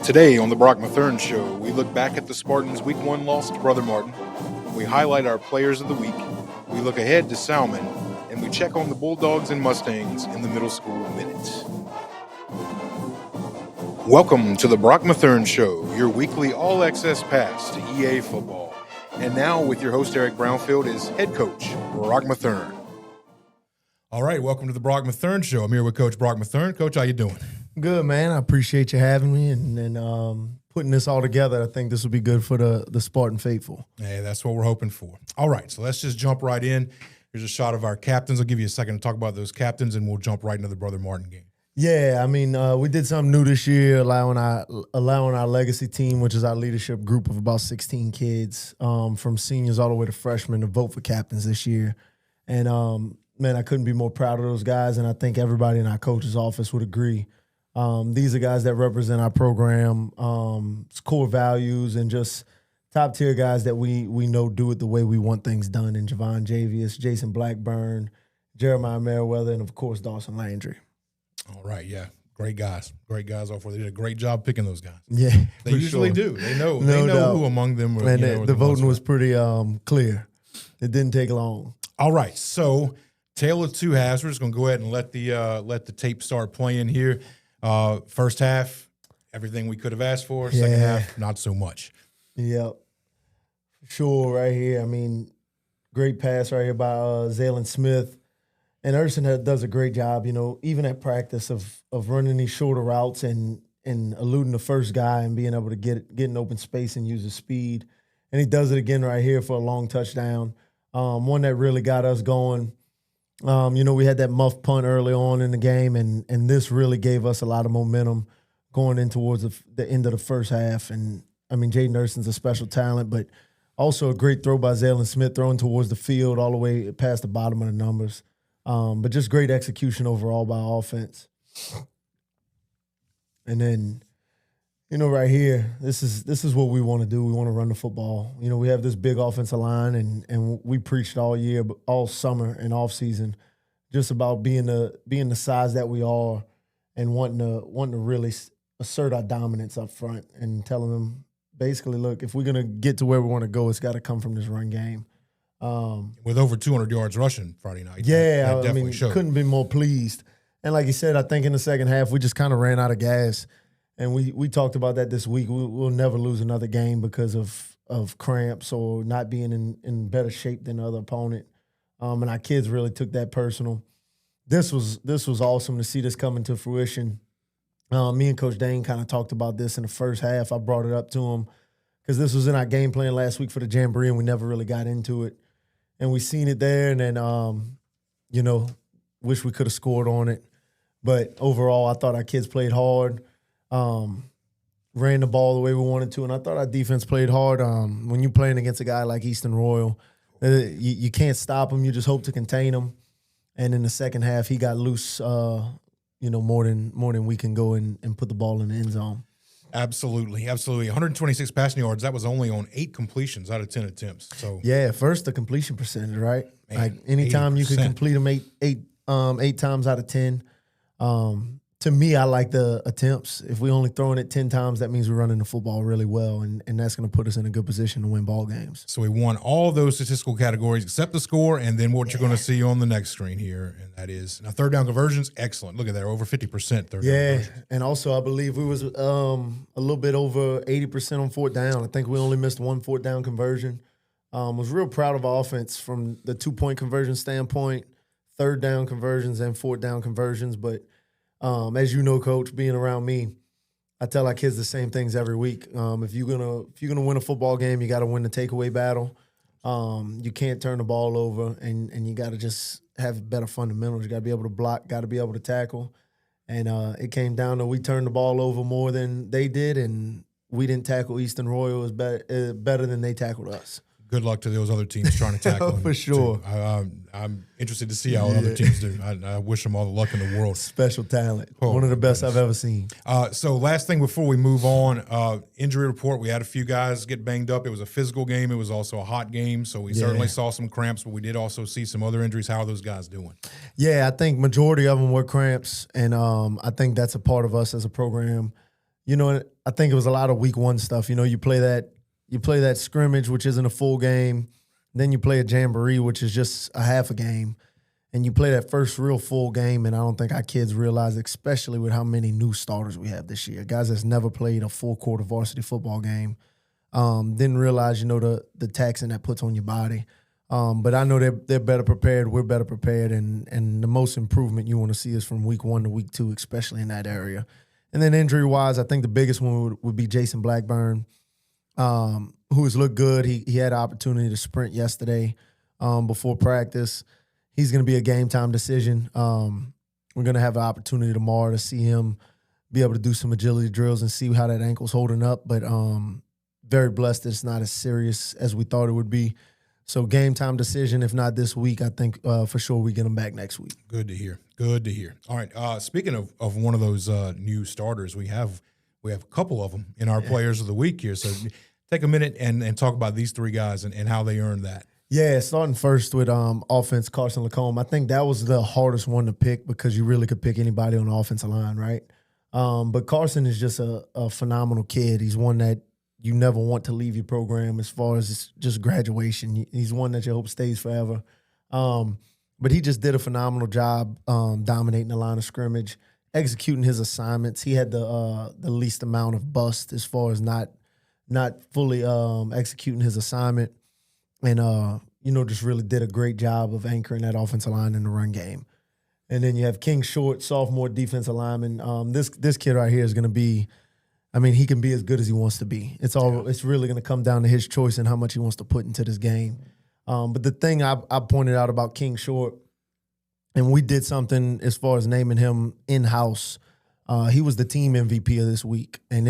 Today on the Brock Matherne Show, we look back at the Spartans' Week 1 loss to Brother Martin. We highlight our players of the week. We look ahead to Salmen, and we check on the Bulldogs and Mustangs in the Middle School Minute. Welcome to the Brock Matherne Show, your weekly all-access pass to EA football. And now, with your host Eric Brownfield, is head coach Brock Matherne. All right, welcome to the Brock Matherne Show. I'm here with Coach Brock Matherne. Coach, how you doing? Good, man. I appreciate you having me and putting this all together. I think this will be good for the Spartan faithful. Hey, that's what we're hoping for. All right, so let's just jump right in. Here's a shot of our captains. I'll give you a second to talk about those captains, and we'll jump right into the Brother Martin game. Yeah, I mean, we did something new this year, allowing our legacy team, which is our leadership group of about 16 kids, from seniors all the way to freshmen, to vote for captains this year. And, man, I couldn't be more proud of those guys, and I think everybody in our coach's office would agree. These are guys that represent our program, core values, and just top-tier guys that we know do it the way we want things done. And Javon Javius, Jason Blackburn, Jeremiah Merriweather, and, of course, Dawson Landry. All right, yeah. Great guys all four. They did a great job picking those guys. Yeah, they usually do. They know who among them were. And the voting was pretty clear. It didn't take long. All right, so tale of two halves. We're just gonna go ahead and let the tape start playing here. First half, everything we could have asked for. Yeah. Second half, not so much. Yep, sure. Right here, I mean, great pass right here by Zaylen Smith. And Urson does a great job, even at practice of running these shorter routes and eluding the first guy and being able to get in open space and use his speed. And he does it again right here for a long touchdown, one that really got us going. We had that muff punt early on in the game, and this really gave us a lot of momentum going in towards the end of the first half. And, I mean, Jaden Urson's a special talent, but also a great throw by Zaylen Smith, throwing towards the field all the way past the bottom of the numbers. But just great execution overall by offense. And then, right here, this is what we want to do. We want to run the football. We have this big offensive line, and we preached all year, all summer and off season, just about being the size that we are and wanting to really assert our dominance up front and telling them basically, look, if we're gonna get to where we want to go, it's got to come from this run game. With over 200 yards rushing Friday night. Yeah, that definitely showed. Couldn't be more pleased. And like you said, I think in the second half, we just kind of ran out of gas. And we talked about that this week. We'll never lose another game because of cramps or not being in better shape than the other opponent. And our kids really took that personal. This was awesome to see this coming to fruition. Me and Coach Dane kind of talked about this in the first half. I brought it up to him because this was in our game plan last week for the Jamboree, and we never really got into it. And we seen it there, and then, wish we could have scored on it. But overall, I thought our kids played hard, ran the ball the way we wanted to, and I thought our defense played hard. When you're playing against a guy like Easton Royal, you can't stop him. You just hope to contain him. And in the second half, he got loose, more than we can go and put the ball in the end zone. Absolutely. 126 passing yards. That was only on 8 completions out of 10 attempts. So yeah, first the completion percentage, right? Man, like anytime 80%. You can complete them eight times out of 10. To me, I like the attempts. If we only throwing it 10 times, that means we're running the football really well, and that's going to put us in a good position to win ball games. So we won all those statistical categories except the score, and then what you're going to see on the next screen here, and that is now third down conversions. Excellent. Look at that, over 50% third down conversions. And also I believe we was a little bit over 80% on fourth down. I think we only missed one fourth down conversion. Was real proud of our offense from the 2-point conversion standpoint, third down conversions and fourth down conversions, but as you know, Coach, being around me, I tell our kids the same things every week. If you're gonna win a football game, you got to win the takeaway battle. You can't turn the ball over, and you got to just have better fundamentals. You got to be able to block, got to be able to tackle. And it came down to we turned the ball over more than they did, and we didn't tackle Easton Royal as better than they tackled us. Good luck to those other teams trying to tackle them. For sure. I'm interested to see how other teams do. I wish them all the luck in the world. Special talent. One of the best I've ever seen. So last thing before we move on, injury report. We had a few guys get banged up. It was a physical game. It was also a hot game. So we certainly saw some cramps, but we did also see some other injuries. How are those guys doing? Yeah, I think majority of them were cramps, and I think that's a part of us as a program. I think it was a lot of week one stuff. You play that scrimmage, which isn't a full game. Then you play a jamboree, which is just a half a game. And you play that first real full game, and I don't think our kids realize, especially with how many new starters we have this year, guys that's never played a full quarter varsity football game, didn't realize, the taxing that puts on your body. But I know they're better prepared, we're better prepared, and the most improvement you want to see is from week 1 to week 2, especially in that area. And then injury-wise, I think the biggest one would be Jason Blackburn, who has looked good. He had an opportunity to sprint yesterday before practice. He's going to be a game-time decision. We're going to have an opportunity tomorrow to see him be able to do some agility drills and see how that ankle's holding up. But very blessed that it's not as serious as we thought it would be. So game-time decision, if not this week, I think for sure we get him back next week. Good to hear. Good to hear. All right, speaking of one of those new starters, we have a couple of them in our Players of the Week here. So take a minute and talk about these three guys and how they earned that. Yeah, starting first with offense, Carson Lacombe. I think that was the hardest one to pick because you really could pick anybody on the offensive line, right? But Carson is just a phenomenal kid. He's one that you never want to leave your program as far as just graduation. He's one that you hope stays forever. But he just did a phenomenal job dominating the line of scrimmage, executing his assignments. He had the least amount of bust as far as not fully executing his assignment. And, just really did a great job of anchoring that offensive line in the run game. And then you have King Short, sophomore defensive lineman. This kid right here is going to be, he can be as good as he wants to be. It's really going to come down to his choice and how much he wants to put into this game. But the thing I pointed out about King Short, and we did something as far as naming him in-house. He was the team MVP of this week. And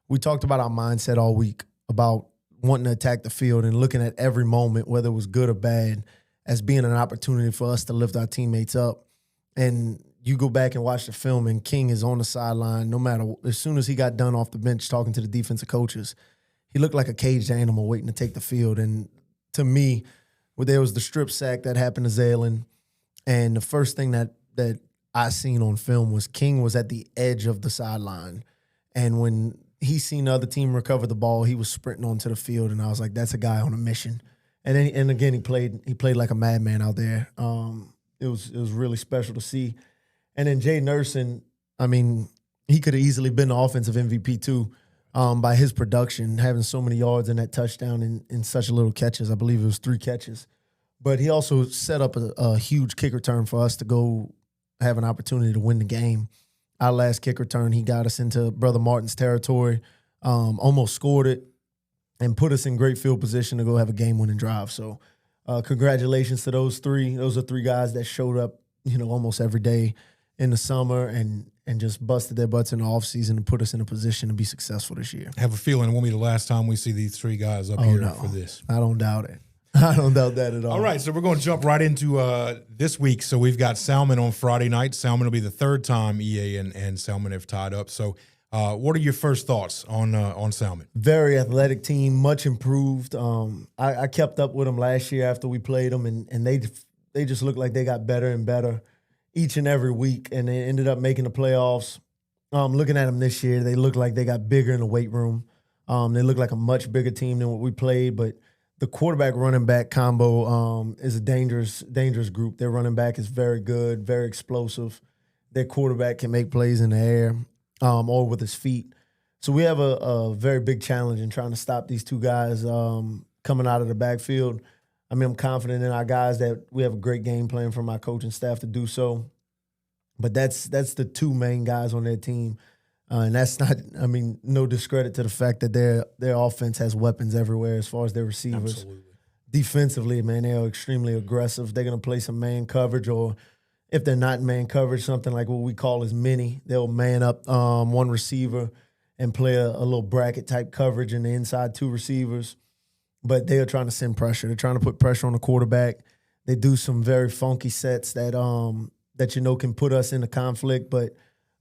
we talked about our mindset all week about wanting to attack the field and looking at every moment, whether it was good or bad, as being an opportunity for us to lift our teammates up. And you go back and watch the film, and King is on the sideline. No matter, as soon as he got done off the bench talking to the defensive coaches, he looked like a caged animal waiting to take the field. And to me, there was the strip sack that happened to Zaylen, and the first thing that I seen on film was King was at the edge of the sideline, and when he seen the other team recover the ball, he was sprinting onto the field, and I was like, "That's a guy on a mission." And again, he played like a madman out there. It was really special to see. And then Jay Nursing, he could have easily been the offensive MVP too, by his production, having so many yards in that touchdown in such little catches. I believe it was 3 catches. But he also set up a huge kick return for us to go have an opportunity to win the game. Our last kick return, he got us into Brother Martin's territory, almost scored it, and put us in great field position to go have a game-winning drive. So congratulations to those 3. Those are 3 guys that showed up, almost every day in the summer and just busted their butts in the offseason to put us in a position to be successful this year. I have a feeling it won't be the last time we see these 3 guys up here for this. I don't doubt it. I don't doubt that at all. All right, so we're going to jump right into this week. So we've got Salmen on Friday night. Salmen will be the 3rd time EA and Salmen have tied up. So what are your first thoughts on Salmen? Very athletic team, much improved. I kept up with them last year after we played them, and they just looked like they got better and better each and every week, and they ended up making the playoffs. Looking at them this year, they look like they got bigger in the weight room. They look like a much bigger team than what we played, but the quarterback-running back combo is a dangerous group. Their running back is very good, very explosive. Their quarterback can make plays in the air or with his feet. So we have a very big challenge in trying to stop these 2 guys coming out of the backfield. I'm confident in our guys that we have a great game plan from our coaching staff to do so. But that's the 2 main guys on their team. And that's not, no discredit to the fact that their offense has weapons everywhere as far as their receivers. Absolutely. Defensively, man, they are extremely aggressive. They're going to play some man coverage, or if they're not in man coverage, something like what we call as mini. They'll man up one receiver and play a little bracket-type coverage in the inside 2 receivers. But they are trying to send pressure. They're trying to put pressure on the quarterback. They do some very funky sets that can put us into conflict, but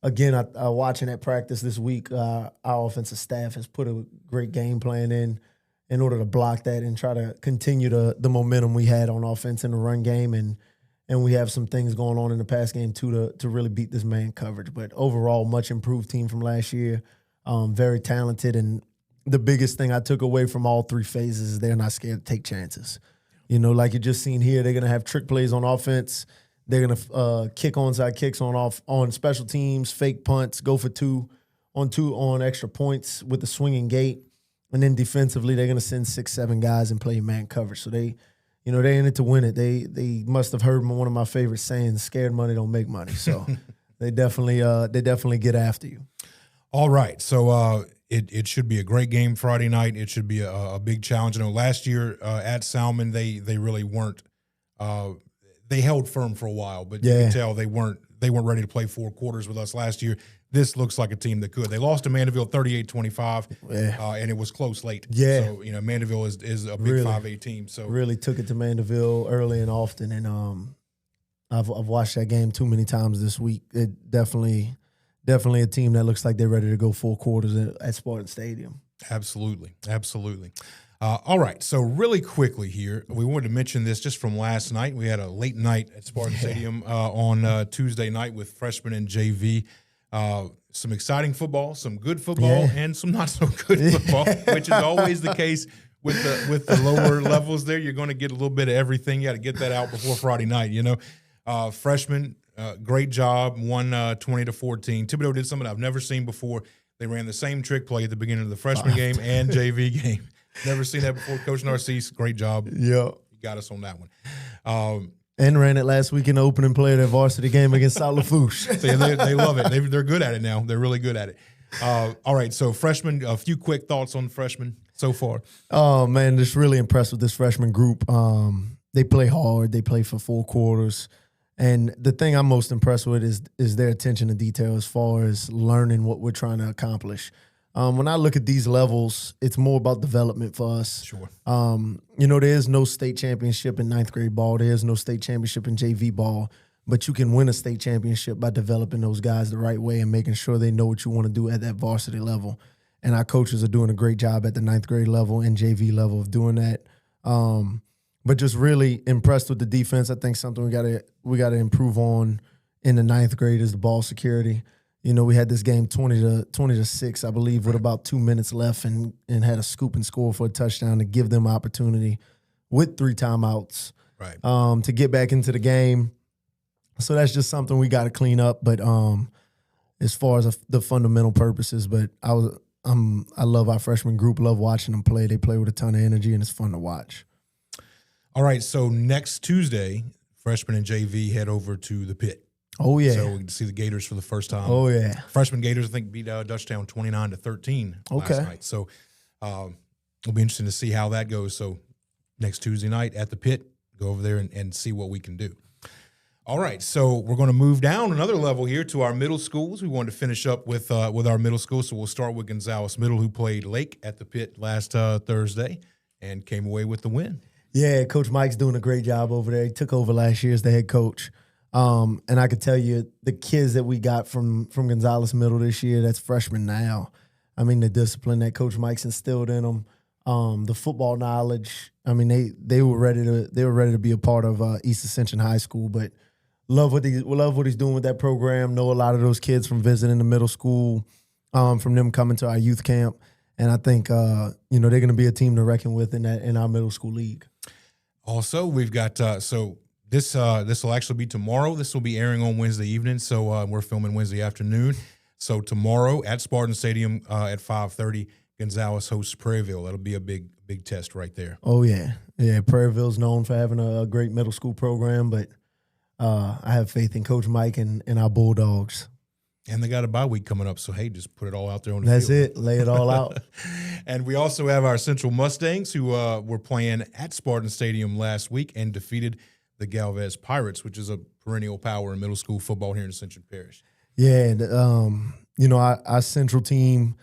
again, watching that practice this week, our offensive staff has put a great game plan in order to block that and try to continue the momentum we had on offense in the run game and and we have some things going on in the pass game too to really beat this man coverage. But overall, much improved team from last year. Very talented, and the biggest thing I took away from all three phases is they're not scared to take chances. You know, like you just seen here, they're gonna have trick plays on offense. They're gonna kick onside kicks on special teams, fake punts, go for two on extra points with the swinging gate, and then defensively they're gonna send 6-7 guys and play man coverage. So they in it to win it. They must have heard one of my favorite sayings: "Scared money don't make money." So they definitely get after you. All right, so it should be a great game Friday night. It should be a big challenge. I know last year at Salmen they really weren't. They held firm for a while, but you can tell they weren't ready to play 4 quarters with us last year. This looks like a team that could. They lost to Mandeville 38-25, and it was close late. Yeah. So, Mandeville is a big 5A team. So really took it to Mandeville early and often, and I've watched that game too many times this week. It definitely a team that looks like they're ready to go 4 quarters at Spartan Stadium. Absolutely. All right, so really quickly here, we wanted to mention this just from last night. We had a late night at Spartan Stadium on Tuesday night with freshmen and JV. Some exciting football, some good football, and some not so good football, which is always the case with the lower levels there. You're going to get a little bit of everything. You got to get that out before Friday night, Freshmen, great job, won 20-14. Thibodeau did something I've never seen before. They ran the same trick play at the beginning of the freshman game and JV game. Never seen that before. Coach Narcisse, great job. Yeah. You got us on that one. And ran it last week in the opening play of their varsity game against South Lafourche. So they love it. They're good at it now. They're really good at it. All right, so freshmen, a few quick thoughts on freshmen so far. Oh, man, just really impressed with this freshman group. They play hard. They play for 4 quarters. And the thing I'm most impressed with is their attention to detail as far as learning what we're trying to accomplish. When I look at these levels, it's more about development for us. Sure. There is no state championship in 9th grade ball. There is no state championship in JV ball. But you can win a state championship by developing those guys the right way and making sure they know what you want to do at that varsity level. And our coaches are doing a great job at the 9th grade level and JV level of doing that. But just really impressed with the defense. I think something we gotta improve on in the 9th grade is the ball security. We had this game 20-6, I believe, with about 2 minutes left, and had a scoop and score for a touchdown to give them opportunity with 3 timeouts, to get back into the game. So that's just something we got to clean up. But as far as the fundamental purposes, but I love our freshman group. Love watching them play. They play with a ton of energy, and it's fun to watch. All right, so next Tuesday, freshmen and JV head over to the pit. Oh, yeah. So we can see the Gators for the first time. Oh, yeah. Freshman Gators, I think, beat Dutchtown 29-13 last night. So it'll be interesting to see how that goes. So next Tuesday night at the pit, go over there and see what we can do. All right, so we're going to move down another level here to our middle schools. We wanted to finish up with our middle school, so we'll start with Gonzales Middle, who played Lake at the pit last Thursday and came away with the win. Yeah, Coach Mike's doing a great job over there. He took over last year as the head coach. And I could tell you the kids that we got from Gonzales Middle this year, that's freshmen now. I mean, the discipline that Coach Mike's instilled in them, the football knowledge. I mean, they were ready to be a part of East Ascension High School, but love what he's doing with that program. Know a lot of those kids from visiting the middle school, from them coming to our youth camp, and I think they're going to be a team to reckon with in our middle school league. Also, we've got This will actually be tomorrow. This will be airing on Wednesday evening, so we're filming Wednesday afternoon. So tomorrow at Spartan Stadium at 5:30, Gonzales hosts Prairieville. That'll be a big test right there. Oh, yeah. Yeah, Prairieville's known for having a great middle school program, but I have faith in Coach Mike and our Bulldogs. And they got a bye week coming up, so, hey, just put it all out there on the field. That's it. Lay it all out. And we also have our Central Mustangs, who were playing at Spartan Stadium last week and defeated the Galvez Pirates, which is a perennial power in middle school football here in Ascension Parish. Yeah, our Central team,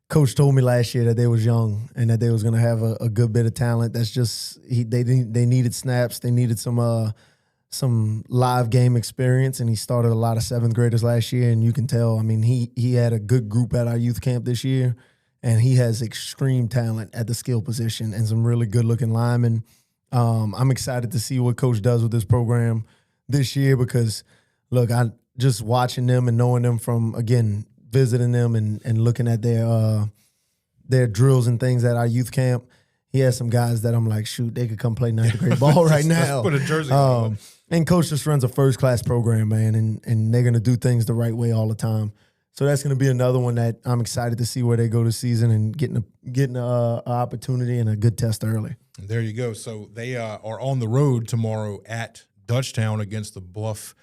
Coach told me last year that they was young and that they was going to have a good bit of talent. That's just they needed snaps. They needed some live game experience, and he started a lot of 7th graders last year, and you can tell. I mean, he had a good group at our youth camp this year, and he has extreme talent at the skill position and some really good-looking linemen. I'm excited to see what Coach does with this program this year because, look, I just watching them and knowing them from, again, visiting them and looking at their drills and things at our youth camp. He has some guys that I'm like, shoot, they could come play ninth grade ball right now. Put a jersey on. And Coach just runs a first-class program, man, and they're going to do things the right way all the time. So that's going to be another one that I'm excited to see where they go this season and getting an opportunity and a good test early. There you go. So they are on the road tomorrow at Dutchtown against the Bluff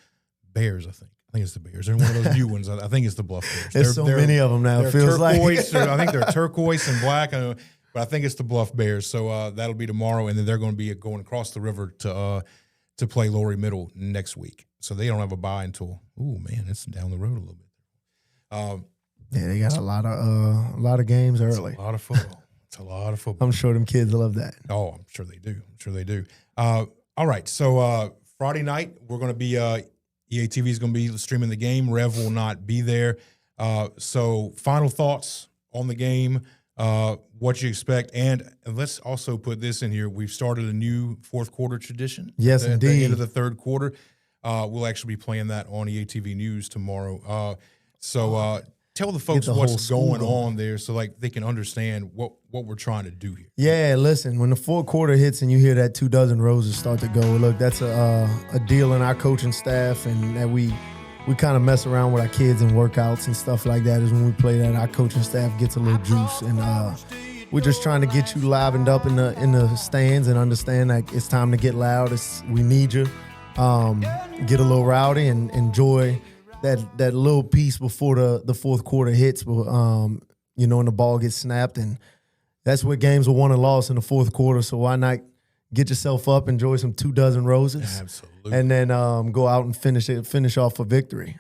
Bears, I think. I think it's the Bears. They're one of those new ones. I think it's the Bluff Bears. There's so many of them now. It feels turquoise, like. I think they're turquoise and black, but I think it's the Bluff Bears. So that'll be tomorrow, and then they're going to be going across the river to play Lowry Middle next week. So they don't have a bye until it's down the road a little bit. Yeah, they got a lot of games early. A lot of football. It's a lot of football. I'm sure them kids love that. Oh, I'm sure they do. All right, so Friday night we're going to be EA TV is going to be streaming the game. Rev will not be there. So final thoughts on the game, what you expect, and let's also put this in here. We've started a new fourth quarter tradition. Yes, at indeed. the end of the third quarter. We'll actually be playing that on EA TV News tomorrow. So tell the folks what's going on there so like they can understand what we're trying to do here. Yeah, listen, when the fourth quarter hits and you hear that 2 dozen roses start to go, look, that's a deal in our coaching staff, and that we kind of mess around with our kids and workouts and stuff like that is when we play that. Our coaching staff gets a little juice, and we're just trying to get you livened up in the stands and understand that it's time to get loud. We need you. Get a little rowdy and enjoy that little piece before the fourth quarter hits, and the ball gets snapped, and that's what games are won and lost in the fourth quarter. So why not get yourself up, enjoy some 2 dozen roses, absolutely, and then go out and finish off a victory.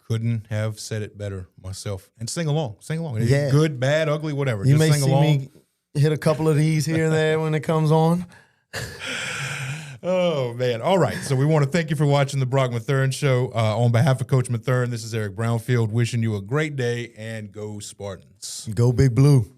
Couldn't have said it better myself. And sing along. Yeah. Good, bad, ugly, whatever. You Just may sing see along. me hit a couple of these here and there when it comes on. Oh, man. All right. So we want to thank you for watching the Brock Matherne Show. On behalf of Coach Matherne, this is Eric Brownfield wishing you a great day, and go Spartans. Go Big Blue.